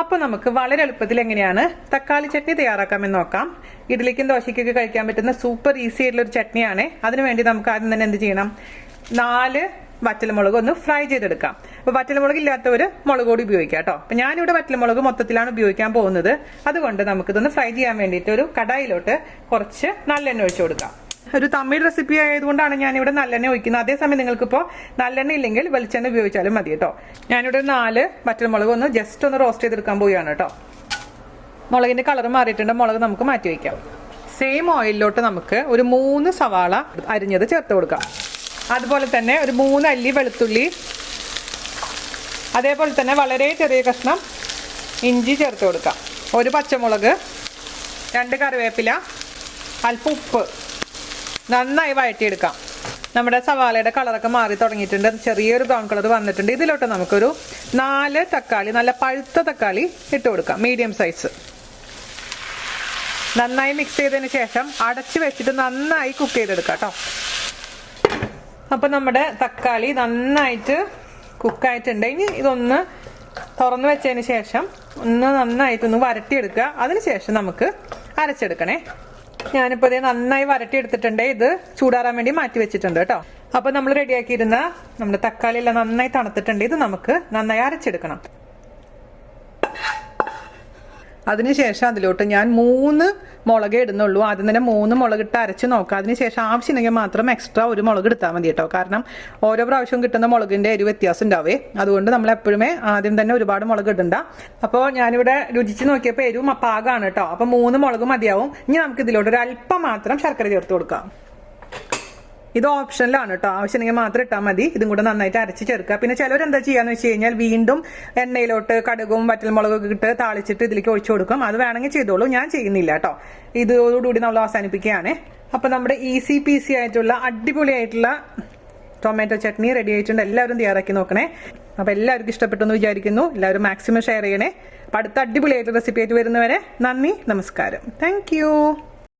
അപ്പോൾ നമുക്ക് വളരെ എളുപ്പത്തിൽ എങ്ങനെയാണ് തക്കാളി ചട്നി തയ്യാറാക്കാമെന്ന് നോക്കാം. ഇഡ്ഡലിക്കും ദോശയ്ക്കൊക്കെ കഴിക്കാൻ പറ്റുന്ന സൂപ്പർ ഈസി ആയിട്ടുള്ള ഒരു ചട്നിയാണ്. അതിനുവേണ്ടി നമുക്ക് ആദ്യം തന്നെ എന്ത് ചെയ്യണം, 4 വറ്റൽമുളക് ഒന്ന് ഫ്രൈ ചെയ്തെടുക്കാം. അപ്പോൾ വറ്റൽമുളക് ഇല്ലാത്തവർ മുളക് പൊടി ഉപയോഗിക്കാം കേട്ടോ. അപ്പോൾ ഞാനിവിടെ വറ്റൽമുളക് മൊത്തത്തിലാണ് ഉപയോഗിക്കാൻ പോകുന്നത്. അതുകൊണ്ട് നമുക്കിതൊന്ന് ഫ്രൈ ചെയ്യാൻ വേണ്ടിയിട്ട് ഒരു കടായിലോട്ട് കുറച്ച് നല്ലെണ്ണ ഒഴിച്ചു കൊടുക്കാം. ഒരു തമിഴ് റെസിപ്പി ആയതുകൊണ്ടാണ് ഞാനിവിടെ നല്ലെണ്ണ ഒഴിക്കുന്നത്. അതേസമയം നിങ്ങൾക്കിപ്പോൾ നല്ലെണ്ണ ഇല്ലെങ്കിൽ വെളിച്ചെണ്ണ ഉപയോഗിച്ചാലും മതി കേട്ടോ. ഞാനിവിടെ 4 വറ്റൽമുളക് ഒന്ന് ജസ്റ്റ് ഒന്ന് റോസ്റ്റ് ചെയ്തെടുക്കാൻ പോവുകയാണ് കേട്ടോ. മുളകിന്റെ കളർ മാറിയിട്ടുണ്ട്. മുളക് നമുക്ക് മാറ്റി വയ്ക്കാം. സെയിം ഓയിലിലോട്ട് നമുക്ക് ഒരു 3 സവാള അരിഞ്ഞത് ചേർത്ത് കൊടുക്കാം. അതുപോലെ തന്നെ ഒരു 3 അല്ലി വെളുത്തുള്ളി, അതേപോലെ തന്നെ വളരെ ചെറിയ കഷ്ണം ഇഞ്ചി ചേർത്ത് കൊടുക്കാം. ഒരു പച്ചമുളക്, 2 കറിവേപ്പില, അല്പം ഉപ്പ്. നന്നായി വഴറ്റിയെടുക്കാം. നമ്മുടെ സവാളയുടെ കളറൊക്കെ മാറി തുടങ്ങിയിട്ടുണ്ട്. ചെറിയൊരു ബ്രൗൺ കളർ വന്നിട്ടുണ്ട്. ഇതിലോട്ട് നമുക്കൊരു 4 തക്കാളി, നല്ല പഴുത്ത തക്കാളി ഇട്ട് കൊടുക്കാം, മീഡിയം സൈസ്. നന്നായി മിക്സ് ചെയ്തതിന് ശേഷം അടച്ചു വെച്ചിട്ട് നന്നായി കുക്ക് ചെയ്തെടുക്കാം കേട്ടോ. അപ്പം നമ്മുടെ തക്കാളി നന്നായിട്ട് കുക്കായിട്ടുണ്ട്. ഇനി ഇതൊന്ന് തുറന്നു വെച്ചതിന് ശേഷം നന്നായിട്ടൊന്ന് വരട്ടിയെടുക്കുക. അതിനുശേഷം നമുക്ക് അരച്ചെടുക്കണേ. ഞാനിപ്പോൾ ഇത് നന്നായി വരട്ടിയെടുത്തിട്ടുണ്ട്. ഇത് ചൂടാറാൻ വേണ്ടി മാറ്റി വെച്ചിട്ടുണ്ട് കേട്ടോ. അപ്പോൾ നമ്മൾ റെഡിയാക്കിയിരുന്ന നമ്മുടെ തക്കാളി എല്ലാം നന്നായി തണുത്തിട്ടുണ്ട്. ഇത് നമുക്ക് നന്നായി അരച്ചെടുക്കണം. അതിനുശേഷം അതിലോട്ട് ഞാൻ 3 മുളക് ഇടുന്നുള്ളൂ. ആദ്യം തന്നെ 3 മുളക് ഇട്ട് അരച്ച് നോക്കാം. അതിനുശേഷം ആവശ്യമുണ്ടെങ്കിൽ മാത്രം എക്സ്ട്രാ 1 മുളക് എടുത്താൽ മതി കേട്ടോ. കാരണം ഓരോ പ്രാവശ്യവും കിട്ടുന്ന മുളകിന്റെ എരിവ് വ്യത്യാസം ഉണ്ടാവേ. അതുകൊണ്ട് നമ്മൾ എപ്പോഴുമേ ആദ്യം തന്നെ ഒരുപാട് മുളക് ഇടണ്ട. അപ്പോൾ ഞാനിവിടെ രുചിച്ച് നോക്കിയപ്പോൾ എരിവും പാകമാണ് കേട്ടോ. അപ്പോൾ 3 മുളക് മതിയാവും. ഇനി നമുക്ക് ഇതിലോട്ട് ഒരു അല്പം മാത്രം ശർക്കര ചേർത്ത് കൊടുക്കാം. ഇത് ഓപ്ഷനിലാണ് കേട്ടോ. ആവശ്യമെങ്കിൽ മാത്രം ഇട്ടാൽ മതി. ഇതും കൂടെ നന്നായിട്ട് അരച്ച് ചേർക്കുക. പിന്നെ ചിലർ എന്താ ചെയ്യാന്ന് വെച്ച് കഴിഞ്ഞാൽ വീണ്ടും എണ്ണയിലോട്ട് കടുകും വറ്റൽമുളകൊക്കെ ഇട്ട് താളിച്ചിട്ട് ഇതിലേക്ക് ഒഴിച്ചു കൊടുക്കും. അത് വേണമെങ്കിൽ ചെയ്തോളൂ. ഞാൻ ചെയ്യുന്നില്ല കേട്ടോ. ഇതോടുകൂടി നമ്മൾ അവസാനിപ്പിക്കുകയാണ്. അപ്പൊ നമ്മുടെ ഈസി പീസി ആയിട്ടുള്ള അടിപൊളിയായിട്ടുള്ള ടൊമാറ്റോ ചട്നി റെഡി ആയിട്ടുണ്ട്. എല്ലാവരും തയ്യാറാക്കി നോക്കണേ. അപ്പൊ എല്ലാവർക്കും ഇഷ്ടപ്പെട്ടെന്ന് വിചാരിക്കുന്നു. എല്ലാവരും മാക്സിമം ഷെയർ ചെയ്യണേ. അപ്പൊ അടുത്ത അടിപൊളിയായിട്ടുള്ള റെസിപ്പി ആയിട്ട് വരുന്നവരെ നന്ദി, നമസ്കാരം. താങ്ക്